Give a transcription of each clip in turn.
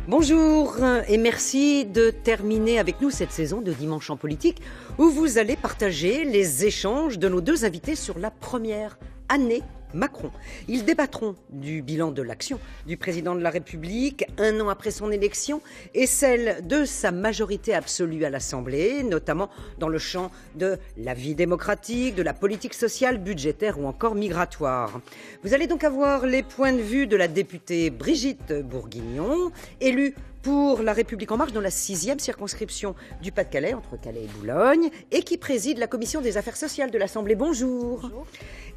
Bonjour et merci de terminer avec nous cette saison de Dimanche en politique où vous allez partager les échanges de nos deux invités sur la première année Macron. Ils débattront du bilan de l'action du président de la République un an après son élection et celle de sa majorité absolue à l'Assemblée, notamment dans le champ de la vie démocratique, de la politique sociale, budgétaire ou encore migratoire. Vous allez donc avoir les points de vue de la députée Brigitte Bourguignon, élue pour La République En Marche dans la 6e circonscription du Pas-de-Calais, entre Calais et Boulogne, et qui préside la commission des affaires sociales de l'Assemblée. Bonjour. Bonjour.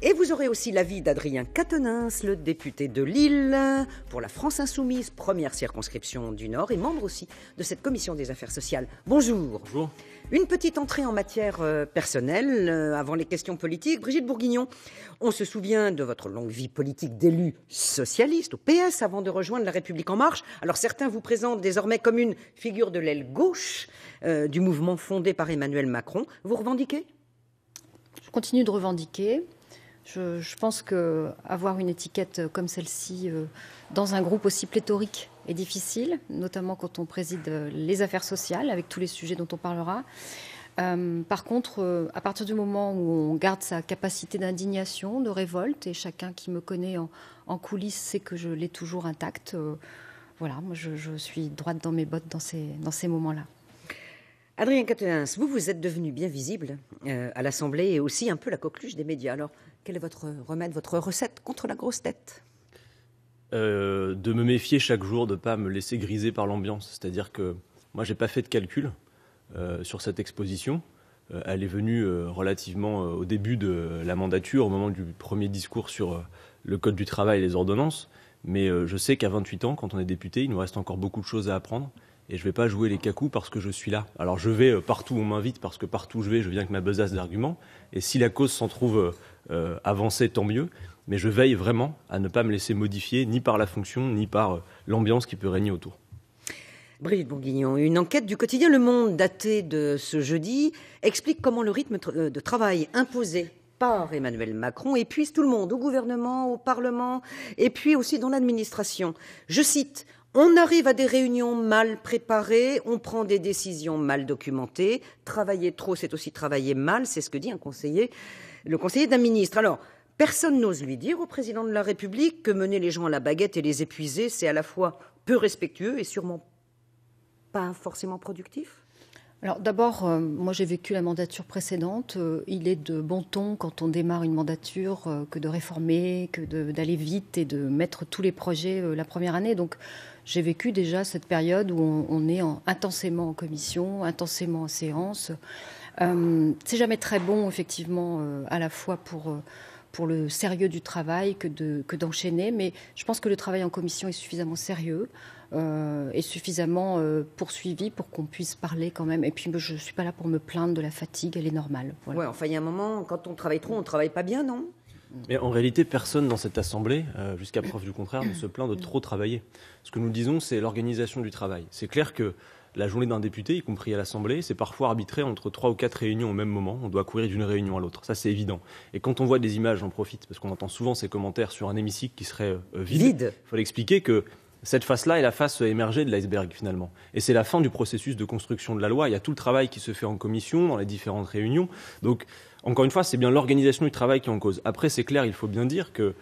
Et vous aurez aussi l'avis d'Adrien Quatennens, le député de Lille, pour la France Insoumise, première circonscription du Nord, et membre aussi de cette commission des affaires sociales. Bonjour. Bonjour. Une petite entrée en matière personnelle avant les questions politiques. Brigitte Bourguignon, on se souvient de votre longue vie politique d'élu socialiste au PS avant de rejoindre La République En Marche. Alors certains vous présentent désormais comme une figure de l'aile gauche du mouvement fondé par Emmanuel Macron. Vous revendiquez ? Je continue de revendiquer. Je pense qu'avoir une étiquette comme celle-ci dans un groupe aussi pléthorique est difficile, notamment quand on préside les affaires sociales, avec tous les sujets dont on parlera. Par contre, à partir du moment où on garde sa capacité d'indignation, de révolte, et chacun qui me connaît en coulisses sait que je l'ai toujours intacte, voilà, moi je suis droite dans mes bottes dans ces moments-là. Adrien Quatennens, vous êtes devenu bien visible à l'Assemblée et aussi un peu la coqueluche des médias. Alors, quel est votre remède, votre recette contre la grosse tête ? De me méfier chaque jour, de ne pas me laisser griser par l'ambiance. C'est-à-dire que moi, je n'ai pas fait de calcul sur cette exposition. Elle est venue relativement au début de la mandature, au moment du premier discours sur le Code du travail et les ordonnances. Mais je sais qu'à 28 ans, quand on est député, il nous reste encore beaucoup de choses à apprendre. Et je ne vais pas jouer les cacous parce que je suis là. Alors je vais partout où on m'invite, parce que partout où je viens avec ma besace d'arguments. Et si la cause s'en trouve avancée, tant mieux. Mais je veille vraiment à ne pas me laisser modifier, ni par la fonction, ni par l'ambiance qui peut régner autour. Brigitte Bourguignon, une enquête du quotidien Le Monde datée de ce jeudi explique comment le rythme de travail imposé par Emmanuel Macron épuise tout le monde, au gouvernement, au Parlement, et puis aussi dans l'administration. Je cite: « On arrive à des réunions mal préparées, on prend des décisions mal documentées. Travailler trop, c'est aussi travailler mal », c'est ce que dit le conseiller d'un ministre. Alors, personne n'ose lui dire au président de la République que mener les gens à la baguette et les épuiser, c'est à la fois peu respectueux et sûrement pas forcément productif. Alors d'abord, moi j'ai vécu la mandature précédente. Il est de bon ton quand on démarre une mandature que de réformer, que d'aller vite et de mettre tous les projets la première année. Donc j'ai vécu déjà cette période où on est intensément en commission, intensément en séance. C'est jamais très bon effectivement à la fois pour le sérieux du travail que d'enchaîner. Mais je pense que le travail en commission est suffisamment sérieux et suffisamment poursuivi pour qu'on puisse parler quand même. Et puis je ne suis pas là pour me plaindre de la fatigue, elle est normale. Voilà. Ouais, enfin il y a un moment, quand on travaille trop, on ne travaille pas bien, non ? Mais en réalité, personne dans cette Assemblée, jusqu'à preuve du contraire, ne se plaint de trop travailler. Ce que nous disons, c'est l'organisation du travail. C'est clair que la journée d'un député, y compris à l'Assemblée, c'est parfois arbitré entre 3 ou 4 réunions au même moment. On doit courir d'une réunion à l'autre. Ça, c'est évident. Et quand on voit des images, j'en profite, parce qu'on entend souvent ces commentaires sur un hémicycle qui serait vide. Il faut l'expliquer que cette face-là est la face émergée de l'iceberg, finalement. Et c'est la fin du processus de construction de la loi. Il y a tout le travail qui se fait en commission, dans les différentes réunions. Donc, encore une fois, c'est bien l'organisation du travail qui est en cause. Après, c'est clair, il faut bien dire que,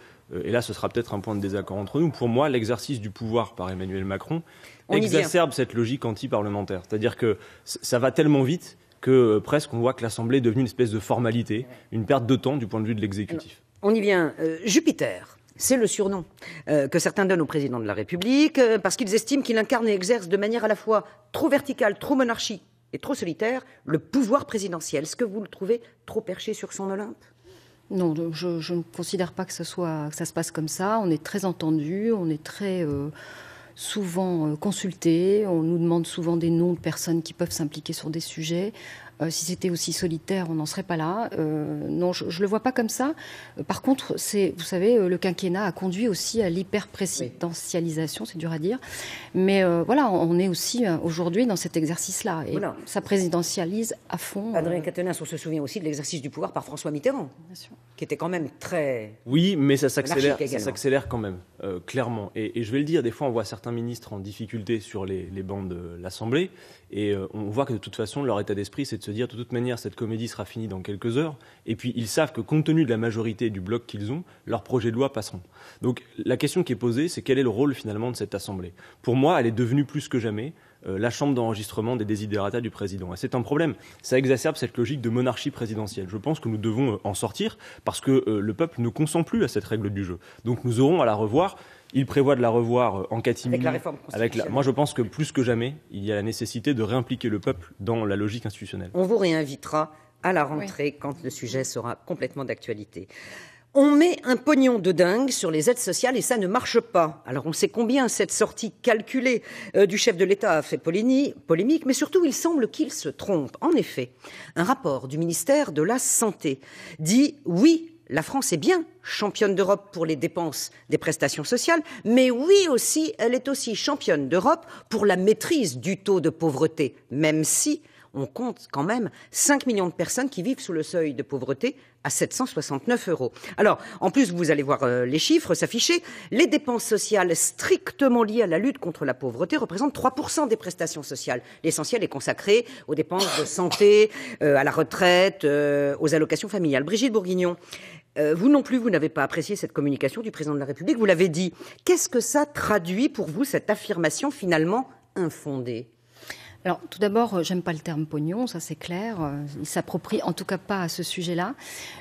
et là, ce sera peut-être un point de désaccord entre nous, pour moi, l'exercice du pouvoir par Emmanuel Macron exacerbe cette logique anti-parlementaire. C'est-à-dire que ça va tellement vite que presque on voit que l'Assemblée est devenue une espèce de formalité, une perte de temps du point de vue de l'exécutif. On y vient. Jupiter. C'est le surnom que certains donnent au président de la République parce qu'ils estiment qu'il incarne et exerce de manière à la fois trop verticale, trop monarchique et trop solitaire le pouvoir présidentiel. Est-ce que vous le trouvez trop perché sur son Olympe ? Non, je ne considère pas que ça se passe comme ça. On est très entendus, on est très souvent consultés, on nous demande souvent des noms de personnes qui peuvent s'impliquer sur des sujets. Si c'était aussi solitaire, on n'en serait pas là. Non, je ne le vois pas comme ça. Par contre, vous savez, le quinquennat a conduit aussi à l'hyper-présidentialisation, c'est dur à dire. Mais voilà, on est aussi aujourd'hui dans cet exercice-là. Et voilà. Ça présidentialise à fond. Adrien Quatennens, on se souvient aussi de l'exercice du pouvoir par François Mitterrand, qui était quand même très... Oui, mais ça s'accélère quand même. clairement. Et je vais le dire, des fois on voit certains ministres en difficulté sur les bancs de l'Assemblée, et on voit que de toute façon leur état d'esprit c'est de se dire de toute manière cette comédie sera finie dans quelques heures, et puis ils savent que compte tenu de la majorité du bloc qu'ils ont, leurs projets de loi passeront. Donc la question qui est posée, c'est quel est le rôle finalement de cette Assemblée. Pour moi, elle est devenue plus que jamais la chambre d'enregistrement des desiderata du président. Et c'est un problème. Ça exacerbe cette logique de monarchie présidentielle. Je pense que nous devons en sortir parce que le peuple ne consent plus à cette règle du jeu. Donc nous aurons à la revoir. Il prévoit de la revoir en catimini. Avec la réforme constitutionnelle. Moi, je pense que plus que jamais, il y a la nécessité de réimpliquer le peuple dans la logique institutionnelle. On vous réinvitera à la rentrée quand le sujet sera complètement d'actualité. On met un pognon de dingue sur les aides sociales et ça ne marche pas. Alors on sait combien cette sortie calculée du chef de l'État a fait polémique, mais surtout il semble qu'il se trompe. En effet, un rapport du ministère de la Santé dit oui, la France est bien championne d'Europe pour les dépenses des prestations sociales, mais oui aussi, elle est aussi championne d'Europe pour la maîtrise du taux de pauvreté, même si on compte quand même 5 millions de personnes qui vivent sous le seuil de pauvreté à 769 €. Alors, en plus, vous allez voir les chiffres s'afficher. Les dépenses sociales strictement liées à la lutte contre la pauvreté représentent 3% des prestations sociales. L'essentiel est consacré aux dépenses de santé, à la retraite, aux allocations familiales. Brigitte Bourguignon, vous non plus, vous n'avez pas apprécié cette communication du président de la République. Vous l'avez dit. Qu'est-ce que ça traduit pour vous, cette affirmation finalement infondée ? Alors, tout d'abord, j'aime pas le terme pognon, ça c'est clair. Il s'approprie en tout cas pas à ce sujet-là.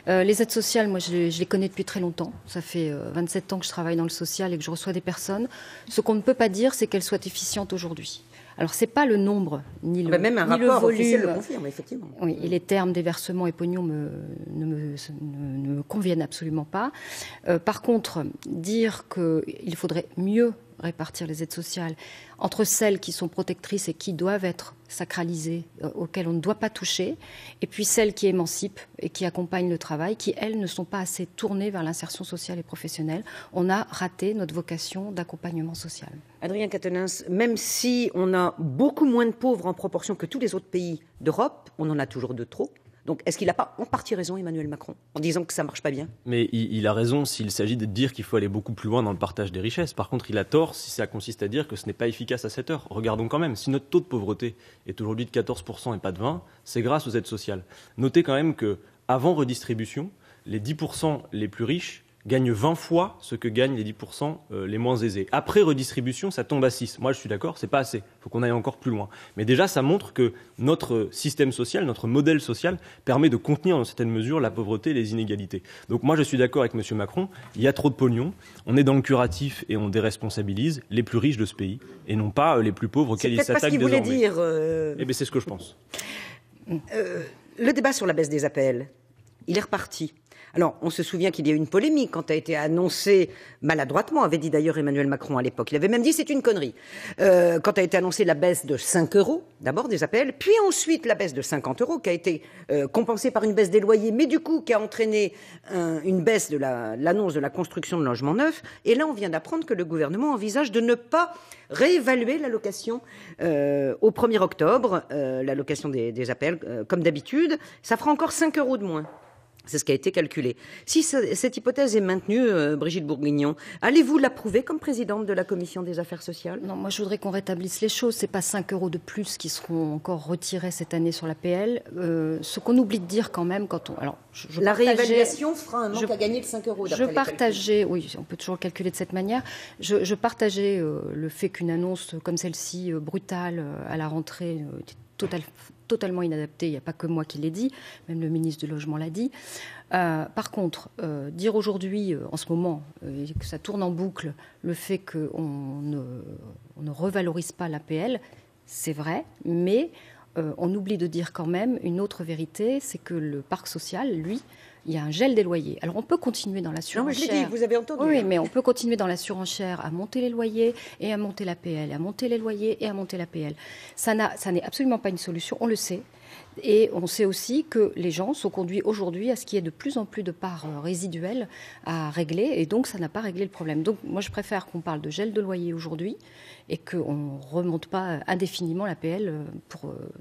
Les aides sociales, moi, je les connais depuis très longtemps. Ça fait 27 ans que je travaille dans le social et que je reçois des personnes. Ce qu'on ne peut pas dire, c'est qu'elles soient efficientes aujourd'hui. Alors, c'est pas le nombre, ni le volume. Même un rapport officiel le confirme, effectivement. Oui, et les termes déversement et pognon ne me conviennent absolument pas. Par contre, dire qu'il faudrait mieux répartir les aides sociales entre celles qui sont protectrices et qui doivent être sacralisées, auxquelles on ne doit pas toucher, et puis celles qui émancipent et qui accompagnent le travail, qui, elles, ne sont pas assez tournées vers l'insertion sociale et professionnelle. On a raté notre vocation d'accompagnement social. Adrien Quatennens, même si on a beaucoup moins de pauvres en proportion que tous les autres pays d'Europe, on en a toujours de trop. Donc, est-ce qu'il n'a pas en partie raison, Emmanuel Macron, en disant que ça ne marche pas bien ? Mais il a raison s'il s'agit de dire qu'il faut aller beaucoup plus loin dans le partage des richesses. Par contre, il a tort si ça consiste à dire que ce n'est pas efficace à cette heure. Regardons quand même, si notre taux de pauvreté est aujourd'hui de 14% et pas de 20%, c'est grâce aux aides sociales. Notez quand même qu'avant redistribution, les 10% les plus riches gagnent 20 fois ce que gagnent les 10% les moins aisés. Après redistribution, ça tombe à 6. Moi, je suis d'accord, c'est pas assez. Il faut qu'on aille encore plus loin. Mais déjà, ça montre que notre système social, notre modèle social, permet de contenir dans certaines mesures la pauvreté et les inégalités. Donc moi, je suis d'accord avec M. Macron. Il y a trop de pognon. On est dans le curatif et on déresponsabilise les plus riches de ce pays et non pas les plus pauvres auxquels il s'attaque désormais. C'est peut-être pas ce qu'il voulait dire. Eh bien, c'est ce que je pense. Le débat sur la baisse des APL, il est reparti. Alors, on se souvient qu'il y a eu une polémique quand a été annoncé, maladroitement, avait dit d'ailleurs Emmanuel Macron à l'époque. Il avait même dit c'est une connerie. Quand a été annoncée la baisse de 5 €, d'abord des APL, puis ensuite la baisse de 50 € qui a été compensée par une baisse des loyers, mais du coup qui a entraîné une baisse de l'annonce de la construction de logements neufs. Et là, on vient d'apprendre que le gouvernement envisage de ne pas réévaluer l'allocation au 1er octobre, l'allocation des APL, comme d'habitude. Ça fera encore 5 € de moins. C'est ce qui a été calculé. Si cette hypothèse est maintenue, Brigitte Bourguignon, allez-vous l'approuver comme présidente de la Commission des affaires sociales ? Non, moi je voudrais qu'on rétablisse les choses. Ce n'est pas 5 € de plus qui seront encore retirés cette année sur l'APL. Ce qu'on oublie de dire quand même, quand on... Alors, la réévaluation fera un manque à gagner de 5 €. Je partageais, oui, on peut toujours le calculer de cette manière. Je partageais le fait qu'une annonce comme celle-ci, brutale, à la rentrée, totalement inadapté, il n'y a pas que moi qui l'ai dit, même le ministre du Logement l'a dit. Par contre, dire aujourd'hui, en ce moment, que ça tourne en boucle, le fait qu'on ne revalorise pas l'APL, c'est vrai, mais on oublie de dire quand même une autre vérité, c'est que le parc social, lui, il y a un gel des loyers. Alors on peut continuer dans la surenchère. Non, mais je l'ai dit, vous avez entendu. Oui, mais on peut continuer dans la surenchère à monter les loyers et à monter l'APL, à monter les loyers et à monter l'APL. Ça n'est absolument pas une solution, on le sait. Et on sait aussi que les gens sont conduits aujourd'hui à ce qu'il y ait de plus en plus de parts résiduelles à régler, et donc ça n'a pas réglé le problème. Donc moi je préfère qu'on parle de gel de loyer aujourd'hui et qu'on ne remonte pas indéfiniment l'APL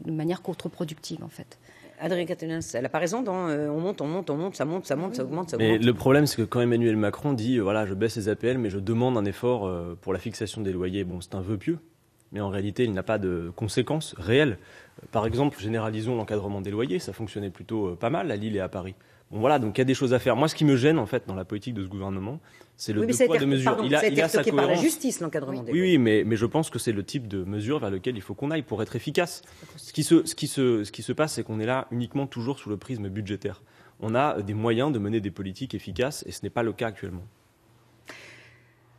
de manière contre-productive en fait. Adrien Quatennens, elle n'a pas raison dans on monte, ça monte, ça augmente. Mais le problème, c'est que quand Emmanuel Macron dit voilà, je baisse les APL, mais je demande un effort pour la fixation des loyers, bon, c'est un vœu pieux, mais en réalité, il n'a pas de conséquences réelles. Par exemple, généralisons l'encadrement des loyers, ça fonctionnait plutôt pas mal à Lille et à Paris. Bon voilà, donc il y a des choses à faire. Moi, ce qui me gêne en fait dans la politique de ce gouvernement, c'est le deux poids deux mesures. Il a sa cohérence. Par la justice, l'encadrement des loyers. Oui, mais je pense que c'est le type de mesure vers lequel il faut qu'on aille pour être efficace. Ce qui se passe, c'est qu'on est là uniquement toujours sous le prisme budgétaire. On a des moyens de mener des politiques efficaces et ce n'est pas le cas actuellement.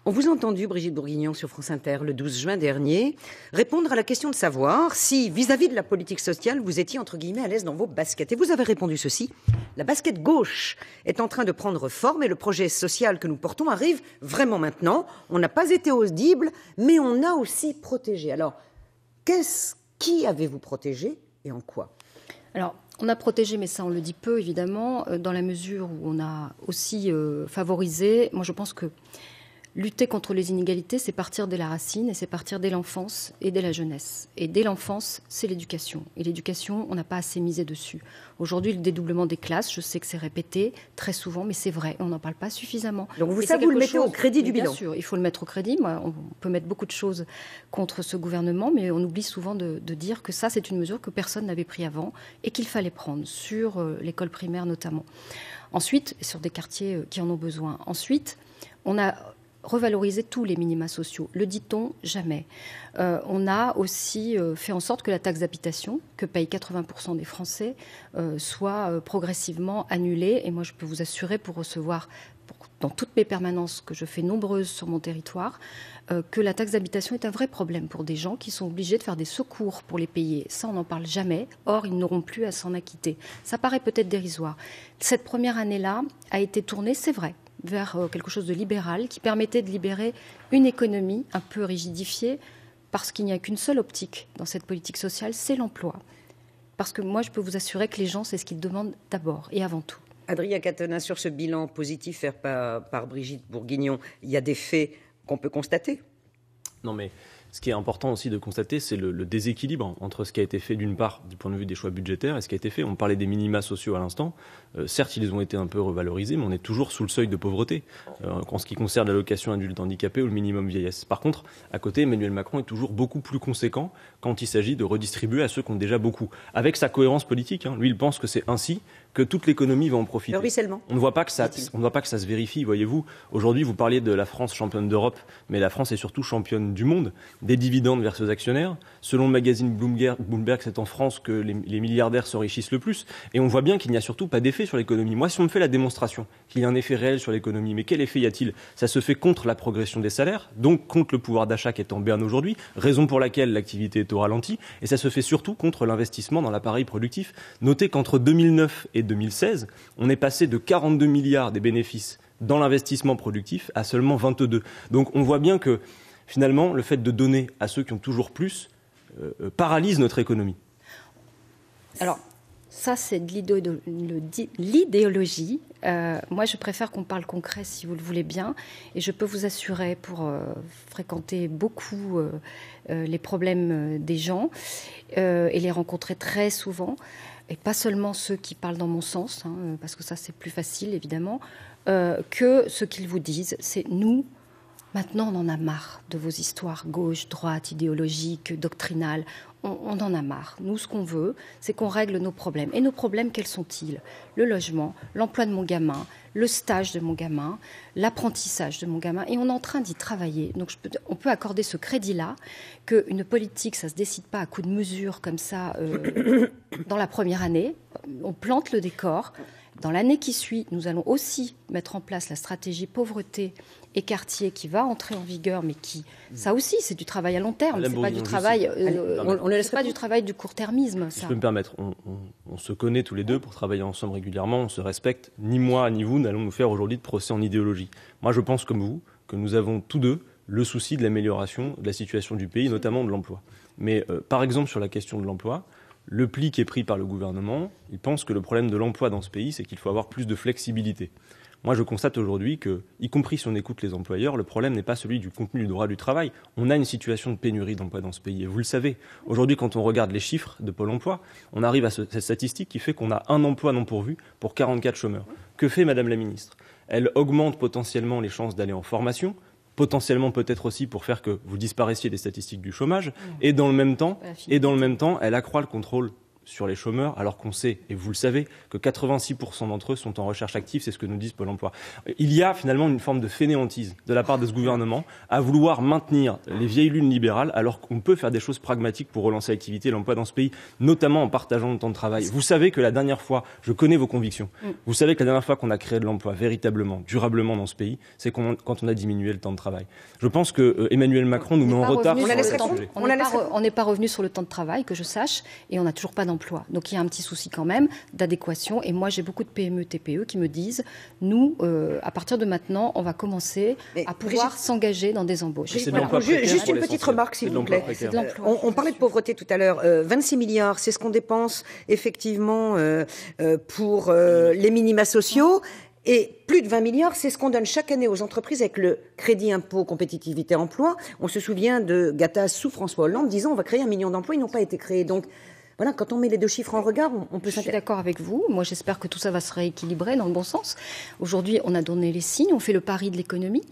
On vous a entendu, Brigitte Bourguignon, sur France Inter, le 12 juin dernier, répondre à la question de savoir si, vis-à-vis de la politique sociale, vous étiez, entre guillemets, à l'aise dans vos baskets. Et vous avez répondu ceci: la basket gauche est en train de prendre forme et le projet social que nous portons arrive vraiment maintenant. On n'a pas été audible, mais on a aussi protégé. Alors, qui avez-vous protégé et en quoi ? Alors, on a protégé, mais ça on le dit peu, évidemment, dans la mesure où on a aussi favorisé. Moi, je pense que lutter contre les inégalités, c'est partir dès la racine et c'est partir dès l'enfance et dès la jeunesse. Et dès l'enfance, c'est l'éducation. Et l'éducation, on n'a pas assez misé dessus. Aujourd'hui, le dédoublement des classes, je sais que c'est répété très souvent, mais c'est vrai, on n'en parle pas suffisamment. Donc vous le mettez au crédit du bilan. Bien sûr, il faut le mettre au crédit. Moi, on peut mettre beaucoup de choses contre ce gouvernement, mais on oublie souvent de dire que ça, c'est une mesure que personne n'avait pris avant et qu'il fallait prendre, sur l'école primaire notamment. Ensuite, sur des quartiers qui en ont besoin. Ensuite, on a revaloriser tous les minima sociaux. Le dit-on jamais. On a aussi fait en sorte que la taxe d'habitation, que payent 80% des Français, soit progressivement annulée. Et moi, je peux vous assurer, pour recevoir dans toutes mes permanences, que je fais nombreuses sur mon territoire, que la taxe d'habitation est un vrai problème pour des gens qui sont obligés de faire des secours pour les payer. Ça, on n'en parle jamais. Or, ils n'auront plus à s'en acquitter. Ça paraît peut-être dérisoire. Cette première année-là a été tournée, c'est vrai, vers quelque chose de libéral qui permettait de libérer une économie un peu rigidifiée, parce qu'il n'y a qu'une seule optique dans cette politique sociale, c'est l'emploi. Parce que moi, je peux vous assurer que les gens, c'est ce qu'ils demandent d'abord et avant tout. Adrien Quatennens, sur ce bilan positif fait par Brigitte Bourguignon, il y a des faits qu'on peut constater ? Non, mais ce qui est important aussi de constater, c'est le déséquilibre entre ce qui a été fait, d'une part, du point de vue des choix budgétaires, et ce qui a été fait. On parlait des minima sociaux à l'instant. Certes, ils ont été un peu revalorisés, mais on est toujours sous le seuil de pauvreté, en ce qui concerne l'allocation adulte handicapé ou le minimum vieillesse. Par contre, à côté, Emmanuel Macron est toujours beaucoup plus conséquent quand il s'agit de redistribuer à ceux qui ont déjà beaucoup, avec sa cohérence politique. Lui, il pense que c'est ainsi que toute l'économie va en profiter. Le ruissellement. On ne voit pas que ça se vérifie, voyez-vous. Aujourd'hui, vous parliez de la France championne d'Europe, mais la France est surtout championne du monde des dividendes vers ses actionnaires. Selon le magazine Bloomberg, c'est en France que les milliardaires s'enrichissent le plus. Et on voit bien qu'il n'y a surtout pas d'effet sur l'économie. Moi, si on me fait la démonstration qu'il y a un effet réel sur l'économie, mais quel effet y a-t-il ? Ça se fait contre la progression des salaires, donc contre le pouvoir d'achat qui est en berne aujourd'hui, raison pour laquelle l'activité est au ralenti, et ça se fait surtout contre l'investissement dans l'appareil productif. Notez qu'entre 2009 et 2016, on est passé de 42 milliards des bénéfices dans l'investissement productif à seulement 22. Donc on voit bien que finalement, le fait de donner à ceux qui ont toujours plus paralyse notre économie. Alors, ça, c'est de l'idéologie. Moi, je préfère qu'on parle concret, si vous le voulez bien. Et je peux vous assurer, pour fréquenter beaucoup les problèmes des gens et les rencontrer très souvent, et pas seulement ceux qui parlent dans mon sens, parce que ça, c'est plus facile, évidemment, que ce qu'ils vous disent, c'est nous. Maintenant, on en a marre de vos histoires gauche, droite, idéologiques, doctrinales. On en a marre. Nous, ce qu'on veut, c'est qu'on règle nos problèmes. Et nos problèmes, quels sont-ils ? Le logement, l'emploi de mon gamin, le stage de mon gamin, l'apprentissage de mon gamin. Et on est en train d'y travailler. Donc, on peut accorder ce crédit-là, qu'une politique, ça ne se décide pas à coup de mesures comme ça dans la première année. On plante le décor. Dans l'année qui suit, nous allons aussi mettre en place la stratégie pauvreté et quartier qui va entrer en vigueur, mais qui, ça aussi, c'est du travail à long terme. C'est pas du travail, on ne laisse pas du travail du court-termisme. Si je peux me permettre, on se connaît tous les deux pour travailler ensemble régulièrement, on se respecte. Ni moi ni vous n'allons nous faire aujourd'hui de procès en idéologie. Moi, je pense comme vous que nous avons tous deux le souci de l'amélioration de la situation du pays, notamment de l'emploi. Mais par exemple, sur la question de l'emploi, le pli qui est pris par le gouvernement, il pense que le problème de l'emploi dans ce pays, c'est qu'il faut avoir plus de flexibilité. Moi, je constate aujourd'hui que, y compris si on écoute les employeurs, le problème n'est pas celui du contenu du droit du travail. On a une situation de pénurie d'emploi dans ce pays, et vous le savez. Aujourd'hui, quand on regarde les chiffres de Pôle emploi, on arrive à cette statistique qui fait qu'on a un emploi non pourvu pour 44 chômeurs. Que fait Madame la Ministre? Elle augmente potentiellement les chances d'aller en formation, potentiellement peut-être aussi pour faire que vous disparaissiez des statistiques du chômage, et dans le même temps, elle accroît le contrôle sur les chômeurs, alors qu'on sait, et vous le savez, que 86% d'entre eux sont en recherche active, c'est ce que nous disent Pôle emploi. Il y a finalement une forme de fainéantise de la part de ce gouvernement à vouloir maintenir les vieilles lunes libérales, alors qu'on peut faire des choses pragmatiques pour relancer l'activité et l'emploi dans ce pays, notamment en partageant le temps de travail. Vous savez que la dernière fois, je connais vos convictions, vous savez que la dernière fois qu'on a créé de l'emploi véritablement, durablement dans ce pays, c'est quand on a diminué le temps de travail. Je pense que Emmanuel Macron nous met en retard sur ce sujet. On n'est pas revenu sur le temps de travail, que je sache, et on n'a toujours pas d'emploi. Donc il y a un petit souci quand même d'adéquation. Et moi, j'ai beaucoup de PME, TPE qui me disent, nous, à partir de maintenant, on va commencer à pouvoir s'engager dans des embauches. Juste une petite remarque, s'il vous plaît. On parlait de pauvreté tout à l'heure. 26 milliards, c'est ce qu'on dépense effectivement pour les minima sociaux. Et plus de 20 milliards, c'est ce qu'on donne chaque année aux entreprises avec le crédit impôt compétitivité emploi. On se souvient de Gattaz sous François Hollande disant on va créer 1 million d'emplois, ils n'ont pas été créés. Donc voilà, quand on met les deux chiffres en regard, on peut s'intéresser. Je suis d'accord avec vous. Moi, j'espère que tout ça va se rééquilibrer dans le bon sens. Aujourd'hui, on a donné les signes, on fait le pari de l'économie.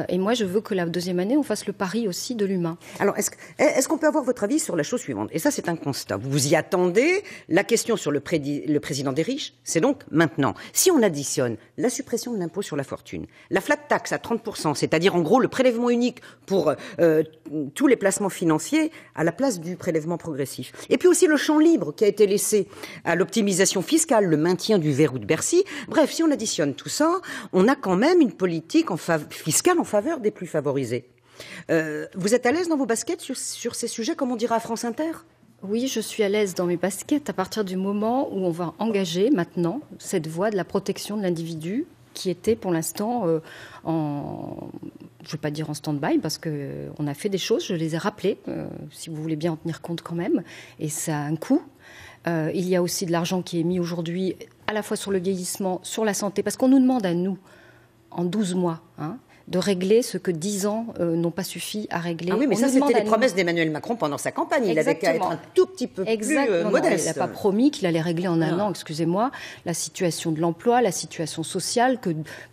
Et moi, je veux que la deuxième année, on fasse le pari aussi de l'humain. Alors, est-ce qu'on peut avoir votre avis sur la chose suivante? Et ça, c'est un constat. Vous vous y attendez. La question sur le président des riches, c'est donc maintenant. Si on additionne la suppression de l'impôt sur la fortune, la flat tax à 30%, c'est-à-dire en gros le prélèvement unique pour tous les placements financiers à la place du prélèvement progressif, et puis aussi le champ libre qui a été laissé à l'optimisation fiscale, le maintien du verrou de Bercy. Bref, si on additionne tout ça, on a quand même une politique fiscale en faveur des plus favorisés. Vous êtes à l'aise dans vos baskets sur ces sujets, comme on dira à France Inter? Oui, je suis à l'aise dans mes baskets à partir du moment où on va engager maintenant cette voie de la protection de l'individu qui était pour l'instant je ne veux pas dire en stand-by parce qu'on a fait des choses, je les ai rappelées, si vous voulez bien en tenir compte quand même, et ça a un coût. Il y a aussi de l'argent qui est mis aujourd'hui à la fois sur le vieillissement, sur la santé, parce qu'on nous demande à nous, en 12 mois, de régler ce que 10 ans n'ont pas suffi à régler. Ah oui, mais ça, c'était les promesses d'Emmanuel Macron pendant sa campagne. Il avait qu'à être un tout petit peu plus modeste. Il n'a pas promis qu'il allait régler en un an, excusez-moi, la situation de l'emploi, la situation sociale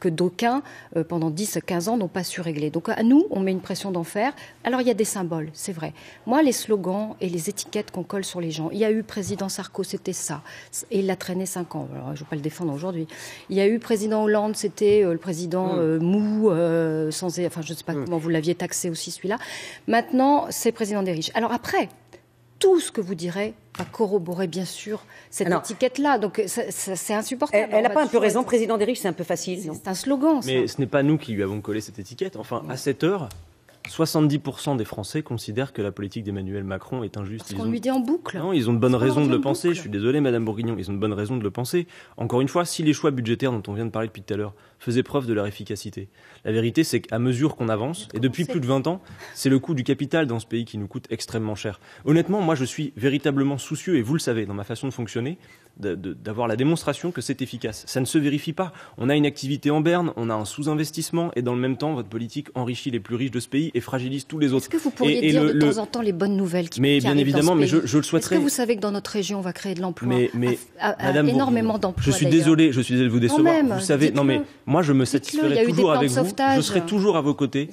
que d'aucuns, pendant 10 à 15 ans, n'ont pas su régler. Donc à nous, on met une pression d'enfer. Alors il y a des symboles, c'est vrai. Moi, les slogans et les étiquettes qu'on colle sur les gens, il y a eu président Sarko, c'était ça. Et il l'a traîné 5 ans. Alors, je ne vais pas le défendre aujourd'hui. Il y a eu président Hollande, c'était le président mou, je ne sais pas comment vous l'aviez taxé aussi celui-là. Maintenant, c'est président des riches. Alors après, tout ce que vous direz va corroborer bien sûr cette étiquette-là. Donc c'est insupportable. Elle n'a pas un peu raison, président des riches, c'est un peu facile. C'est un slogan. Mais ce n'est pas nous qui lui avons collé cette étiquette. Enfin, à cette heure, 70% des Français considèrent que la politique d'Emmanuel Macron est injuste. Parce qu'on lui dit en boucle. Non, ils ont de bonnes raisons de le penser. Je suis désolé, Madame Bourguignon, ils ont de bonnes raisons de le penser. Encore une fois, si les choix budgétaires dont on vient de parler depuis tout à l'heure faisaient preuve de leur efficacité, la vérité, c'est qu'à mesure qu'on avance, et depuis plus de 20 ans, c'est le coût du capital dans ce pays qui nous coûte extrêmement cher. Honnêtement, moi, je suis véritablement soucieux, et vous le savez, dans ma façon de fonctionner, d'avoir la démonstration que c'est efficace. Ça ne se vérifie pas. On a une activité en berne, on a un sous-investissement, et dans le même temps, votre politique enrichit les plus riches de ce pays et fragilise tous les autres. Est-ce que vous pourriez dire de temps en temps les bonnes nouvelles qui bien évidemment, mais je le souhaiterais. Est-ce que vous savez que dans notre région, on va créer de l'emploi, Madame énormément d'emplois? Je suis désolé de vous décevoir. Vous savez, non mais moi, je me satisferai toujours avec vous. Je serai toujours à vos côtés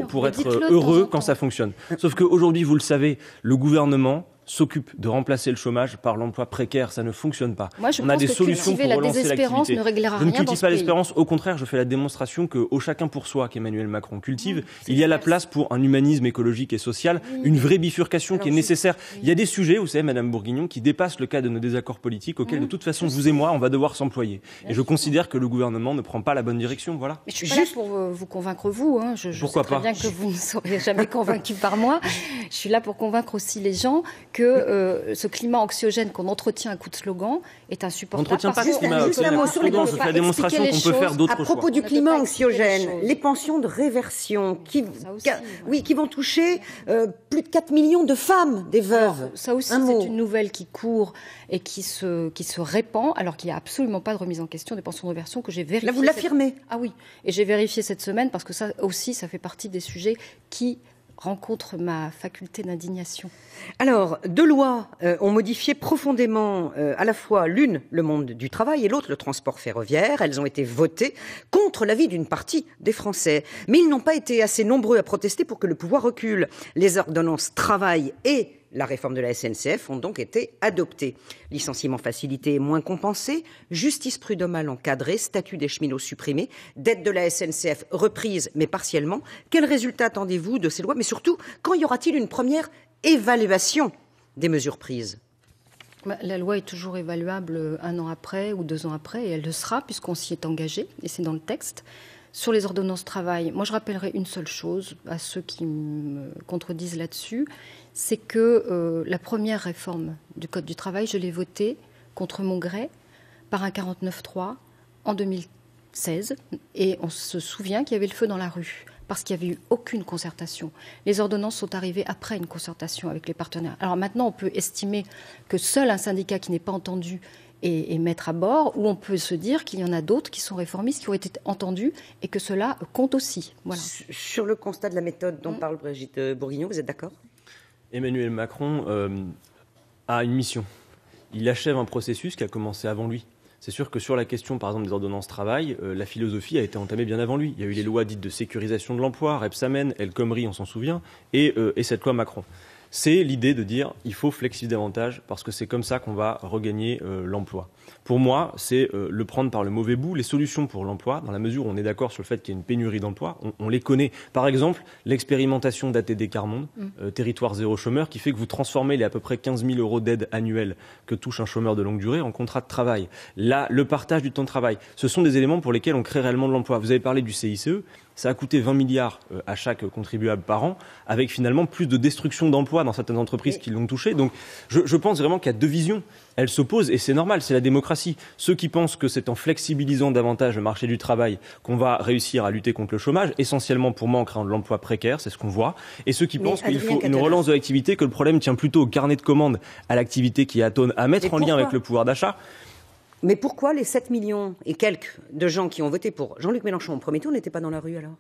pour être heureux quand ça fonctionne. Sauf qu'aujourd'hui, vous le savez, le gouvernement s'occupe de remplacer le chômage par l'emploi précaire. Ça ne fonctionne pas. Moi, on a des solutions pour relancer l'activité. Je ne cultive pas l'espérance. Au contraire, je fais la démonstration qu'au chacun pour soi qu'Emmanuel Macron cultive, il y a la place pour un humanisme écologique et social, une vraie bifurcation qui est nécessaire. Il y a des sujets, vous savez, Madame Bourguignon, qui dépassent le cas de nos désaccords politiques auxquels, de toute façon, vous et moi, on va devoir s'employer. Et je considère que le gouvernement ne prend pas la bonne direction. Voilà. Mais je suis pas là pour vous convaincre, vous. Je sais très bien que vous ne serez jamais convaincu par moi. Je suis là pour convaincre aussi les gens que ce climat anxiogène qu'on entretient à coup de slogan est insupportable. On n'entretient pas ce climat anxiogène. On fait la démonstration qu'on peut faire d'autres choix. À propos du climat anxiogène, les pensions de réversion qui vont toucher plus de 4 millions de femmes, des veuves. Alors, ça aussi, c'est une nouvelle qui court et qui se répand, alors qu'il n'y a absolument pas de remise en question des pensions de réversion que j'ai vérifié. Là, vous l'affirmez. Ah oui, et j'ai vérifié cette semaine parce que ça aussi, ça fait partie des sujets qui rencontrent ma faculté d'indignation. Alors, deux lois ont modifié profondément à la fois l'une le monde du travail et l'autre le transport ferroviaire. Elles ont été votées contre l'avis d'une partie des Français. Mais ils n'ont pas été assez nombreux à protester pour que le pouvoir recule. Les ordonnances travail et la réforme de la SNCF ont donc été adoptées. Licenciement facilité et moins compensé, justice prud'homale encadrée, statut des cheminots supprimé, dette de la SNCF reprise mais partiellement. Quel résultat attendez-vous de ces lois? Mais surtout, quand y aura-t-il une première évaluation des mesures prises? La loi est toujours évaluable 1 an après ou 2 ans après, et elle le sera puisqu'on s'y est engagé, et c'est dans le texte. Sur les ordonnances travail, moi je rappellerai une seule chose à ceux qui me contredisent là-dessus, c'est que la première réforme du Code du travail, je l'ai votée contre mon gré par un 49.3 en 2016, et on se souvient qu'il y avait le feu dans la rue, parce qu'il n'y avait eu aucune concertation. Les ordonnances sont arrivées après une concertation avec les partenaires. Alors maintenant, on peut estimer que seul un syndicat qui n'est pas entendu et mettre à bord, ou on peut se dire qu'il y en a d'autres qui sont réformistes, qui ont été entendus, et que cela compte aussi. Voilà. Sur le constat de la méthode dont parle Brigitte Bourguignon, vous êtes d'accord? Emmanuel Macron a une mission. Il achève un processus qui a commencé avant lui. C'est sûr que sur la question, par exemple, des ordonnances travail, la philosophie a été entamée bien avant lui. Il y a eu les lois dites de sécurisation de l'emploi, Rebsamen, El Khomri, on s'en souvient, et cette loi Macron. C'est l'idée de dire il faut flexibiliser davantage parce que c'est comme ça qu'on va regagner l'emploi. Pour moi, c'est le prendre par le mauvais bout. Les solutions pour l'emploi, dans la mesure où on est d'accord sur le fait qu'il y a une pénurie d'emploi, on les connaît. Par exemple, l'expérimentation d'ATD Quart-Monde, territoire zéro chômeur, qui fait que vous transformez les à peu près 15 000 € d'aide annuelle que touche un chômeur de longue durée en contrat de travail. Là, le partage du temps de travail, ce sont des éléments pour lesquels on crée réellement de l'emploi. Vous avez parlé du CICE. Ça a coûté 20 milliards à chaque contribuable par an, avec finalement plus de destruction d'emplois dans certaines entreprises qui l'ont touché. Donc je pense vraiment qu'il y a deux visions. Elles s'opposent et c'est normal, c'est la démocratie. Ceux qui pensent que c'est en flexibilisant davantage le marché du travail qu'on va réussir à lutter contre le chômage, essentiellement pour moi en créant de l'emploi précaire, c'est ce qu'on voit. Et ceux qui pensent qu'il faut une relance de l'activité, que le problème tient plutôt au carnet de commandes, à l'activité qui est atone, à mettre en lien avec le pouvoir d'achat. Mais pourquoi les 7 millions et quelques de gens qui ont voté pour Jean-Luc Mélenchon au premier tour n'étaient pas dans la rue alors?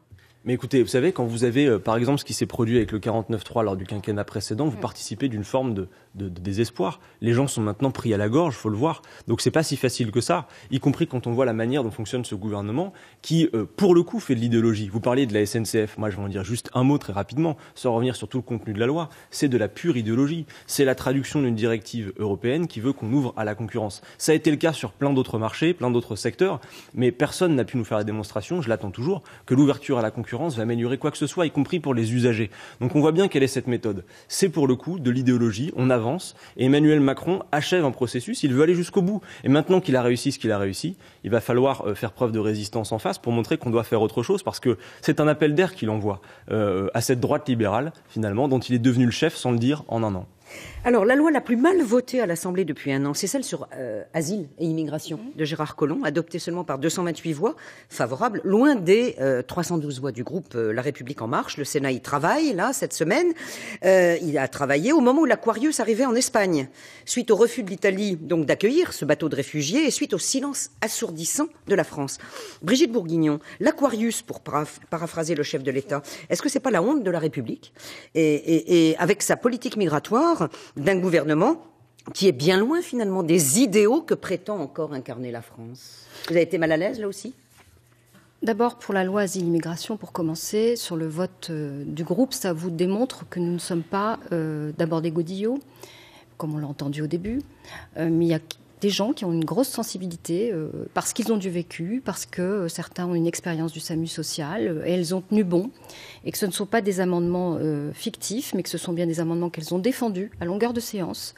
Mais écoutez, vous savez, quand vous avez, par exemple, ce qui s'est produit avec le 49.3 lors du quinquennat précédent, vous participez d'une forme de désespoir. Les gens sont maintenant pris à la gorge, il faut le voir. Donc c'est pas si facile que ça, y compris quand on voit la manière dont fonctionne ce gouvernement, qui, pour le coup, fait de l'idéologie. Vous parliez de la SNCF, moi je vais en dire juste un mot très rapidement, sans revenir sur tout le contenu de la loi. C'est de la pure idéologie. C'est la traduction d'une directive européenne qui veut qu'on ouvre à la concurrence. Ça a été le cas sur plein d'autres marchés, plein d'autres secteurs, mais personne n'a pu nous faire la démonstration, je l'attends toujours, que l'ouverture à la concurrence va améliorer quoi que ce soit, y compris pour les usagers. Donc on voit bien quelle est cette méthode. C'est pour le coup de l'idéologie, on avance, et Emmanuel Macron achève un processus, il veut aller jusqu'au bout. Et maintenant qu'il a réussi ce qu'il a réussi, il va falloir faire preuve de résistance en face pour montrer qu'on doit faire autre chose, parce que c'est un appel d'air qu'il envoie à cette droite libérale, finalement, dont il est devenu le chef sans le dire en un an. Alors, la loi la plus mal votée à l'Assemblée depuis un an, c'est celle sur asile et immigration de Gérard Collomb, adoptée seulement par 228 voix favorables, loin des 312 voix du groupe La République En Marche. Le Sénat y travaille, là, cette semaine. Il a travaillé au moment où l'Aquarius arrivait en Espagne, suite au refus de l'Italie donc d'accueillir ce bateau de réfugiés et suite au silence assourdissant de la France. Brigitte Bourguignon, l'Aquarius, pour paraphraser le chef de l'État, est-ce que c'est pas la honte de la République et avec sa politique migratoire d'un gouvernement qui est bien loin finalement des idéaux que prétend encore incarner la France? Vous avez été mal à l'aise là aussi? D'abord, pour la loi asile-immigration, pour commencer, sur le vote du groupe, ça vous démontre que nous ne sommes pas d'abord des godillots, comme on l'a entendu au début, mais il y a des gens qui ont une grosse sensibilité parce qu'ils ont du vécu, parce que certains ont une expérience du SAMU social et elles ont tenu bon, et que ce ne sont pas des amendements fictifs, mais que ce sont bien des amendements qu'elles ont défendus à longueur de séance,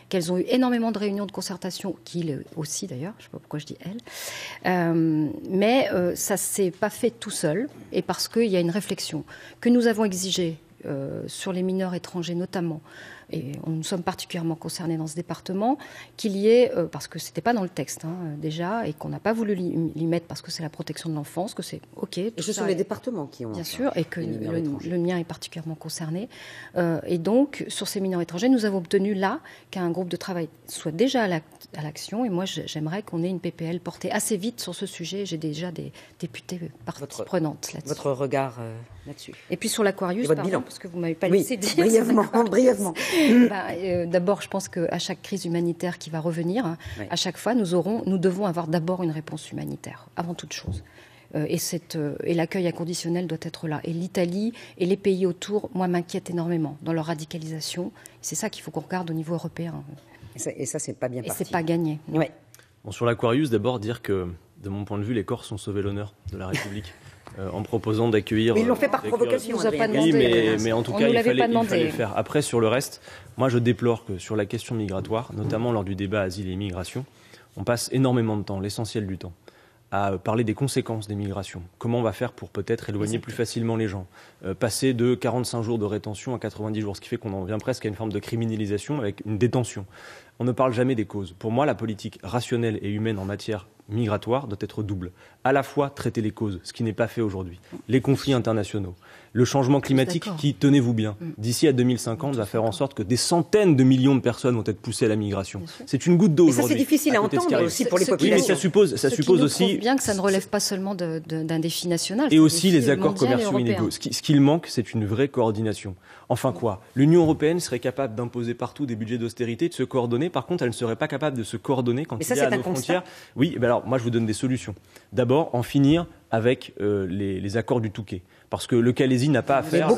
qu'elles ont eu énormément de réunions de concertation, qu'il aussi d'ailleurs, je ne sais pas pourquoi je dis elles, mais ça ne s'est pas fait tout seul, et parce qu'il y a une réflexion que nous avons exigée sur les mineurs étrangers notamment, et nous sommes particulièrement concernés dans ce département, qu'il y ait, parce que ce n'était pas dans le texte déjà, et qu'on n'a pas voulu l'y mettre parce que c'est la protection de l'enfance, que c'est OK. Et ce sont les départements qui ont... Bien sûr, et que le mien est particulièrement concerné. Et donc, sur ces mineurs étrangers, nous avons obtenu là qu'un groupe de travail soit déjà à l'action, et moi j'aimerais qu'on ait une PPL portée assez vite sur ce sujet. J'ai déjà des députés partie prenante là-dessus. Votre regard là-dessus. Et puis sur l'Aquarius, parce que vous ne m'avez pas laissé dire. Brièvement. D'abord, je pense qu'à chaque crise humanitaire qui va revenir, à chaque fois, nous devons avoir d'abord une réponse humanitaire, avant toute chose. Et l'accueil inconditionnel doit être là. Et l'Italie et les pays autour, moi, m'inquiètent énormément dans leur radicalisation. C'est ça qu'il faut qu'on regarde au niveau européen. Et ça, c'est pas bien parti. Et c'est pas gagné. Ouais. Bon, sur l'Aquarius, d'abord dire que, de mon point de vue, les Corses ont sauvé l'honneur de la République en proposant d'accueillir... Mais ils l'ont fait par provocation. On nous a pas demandé. Mais en tout cas, il fallait le faire. Après, sur le reste, moi, je déplore que sur la question migratoire, notamment lors du débat asile et immigration, on passe énormément de temps, l'essentiel du temps, à parler des conséquences des migrations. Comment on va faire pour peut-être éloigner plus facilement les gens, passer de 45 jours de rétention à 90 jours, ce qui fait qu'on en vient presque à une forme de criminalisation avec une détention. On ne parle jamais des causes. Pour moi, la politique rationnelle et humaine en matière migratoire doit être double. À la fois traiter les causes, ce qui n'est pas fait aujourd'hui, les conflits internationaux, le changement climatique qui, tenez-vous bien, d'ici à 2050, va faire en sorte que des centaines de millions de personnes vont être poussées à la difficile. C'est une goutte d'eau aujourd'hui. Et ça, c'est difficile à entendre aussi pour les populations. Oui, mais ça suppose aussi... bien que ça ne relève pas seulement d'un défi national. Et aussi les accords commerciaux inégaux. Ce qu'il manque, c'est une vraie coordination. Enfin quoi ? L'Union européenne serait capable d'imposer partout des budgets d'austérité, de se coordonner. Par contre, elle ne serait pas capable de se coordonner quand il y a à nos frontières. Oui, ben alors moi je vous donne des solutions. D'abord, en finir avec les accords du Touquet. Parce que le Calaisis n'a pas à faire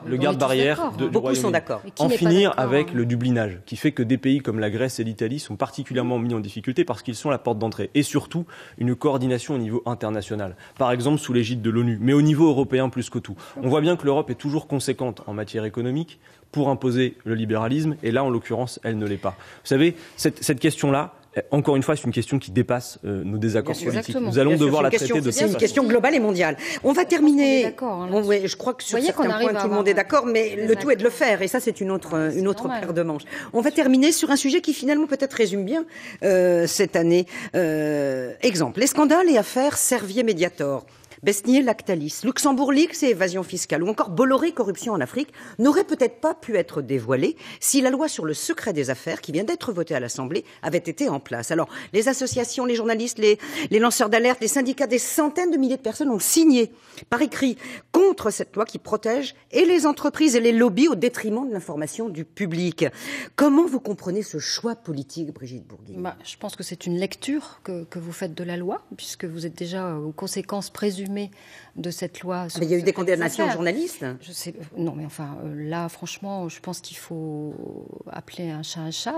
le garde-barrière du Beaucoup Royaume-Uni. sont d'accord. En finir avec le dublinage, qui fait que des pays comme la Grèce et l'Italie sont particulièrement mis en difficulté parce qu'ils sont la porte d'entrée. Et surtout, une coordination au niveau international. Par exemple, sous l'égide de l'ONU, mais au niveau européen plus que tout. On voit bien que l'Europe est toujours conséquente en matière économique pour imposer le libéralisme, et là, en l'occurrence, elle ne l'est pas. Vous savez, cette question-là, encore une fois, c'est une question qui dépasse nos désaccords politiques. Exactement. Nous allons devoir la traiter de C'est une question globale et mondiale. On va terminer. Je crois que sur certains points, tout le monde est d'accord, mais le tout est de le faire. Et ça, c'est une autre paire de manches. On va terminer sur un sujet qui, finalement, peut-être résume bien cette année. Exemple, les scandales et affaires Servier-Mediator. Besnier, Lactalis, Luxembourg Leaks et évasion fiscale, ou encore Bolloré, corruption en Afrique, n'auraient peut-être pas pu être dévoilés si la loi sur le secret des affaires, qui vient d'être votée à l'Assemblée, avait été en place. Alors, les associations, les journalistes, les lanceurs d'alerte, les syndicats, des centaines de milliers de personnes ont signé par écrit contre cette loi qui protège et les entreprises et les lobbies au détriment de l'information du public. Comment vous comprenez ce choix politique, Brigitte Bourguignon ? Je pense que c'est une lecture que vous faites de la loi, puisque vous êtes déjà aux conséquences présumées de cette loi. Mais il y a eu des condamnations aux journalistes. Je sais, non, mais enfin, là, franchement, je pense qu'il faut appeler un chat.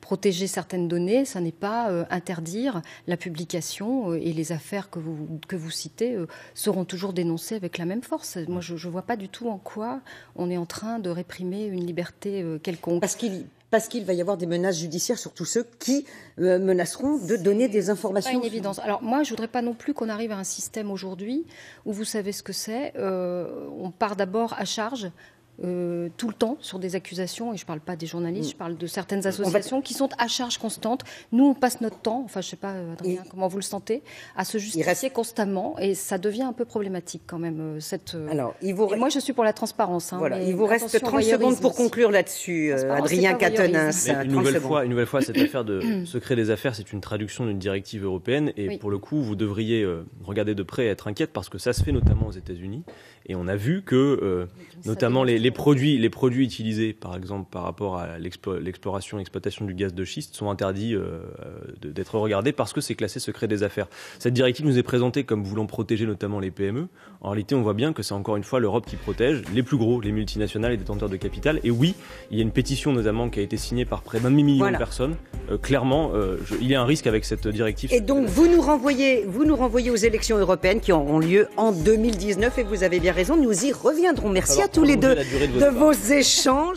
Protéger certaines données, ça n'est pas interdire la publication, et les affaires que vous citez seront toujours dénoncées avec la même force. Moi, je ne vois pas du tout en quoi on est en train de réprimer une liberté quelconque. Parce qu'il va y avoir des menaces judiciaires sur tous ceux qui menaceront de donner des informations. C'est pas une évidence. Alors moi, je voudrais pas non plus qu'on arrive à un système aujourd'hui où vous savez ce que c'est. On part d'abord à charge. Tout le temps sur des accusations, et je ne parle pas des journalistes, je parle de certaines associations qui sont à charge constante. Nous, on passe notre temps, enfin je ne sais pas, Adrien, comment vous le sentez, à se justifier constamment, et ça devient un peu problématique quand même. Moi, je suis pour la transparence. Voilà. Il vous reste 30 secondes pour conclure là-dessus, Adrien Quatennens. Une nouvelle fois, cette affaire de secret des affaires, c'est une traduction d'une directive européenne, et pour le coup, vous devriez regarder de près et être inquiète, parce que ça se fait notamment aux États-Unis, et on a vu que notamment les produits utilisés, par exemple, par rapport à l'exploration et l'exploitation du gaz de schiste, sont interdits d'être regardés parce que c'est classé secret des affaires. Cette directive nous est présentée comme voulant protéger notamment les PME. En réalité, on voit bien que c'est encore une fois l'Europe qui protège les plus gros, les multinationales et détenteurs de capital. Et oui, il y a une pétition notamment qui a été signée par près d'un demi-million de personnes. Clairement, il y a un risque avec cette directive. Et donc, vous nous renvoyez aux élections européennes qui auront lieu en 2019, et vous avez bien raison, nous y reviendrons. Merci à tous les deux de vos échanges.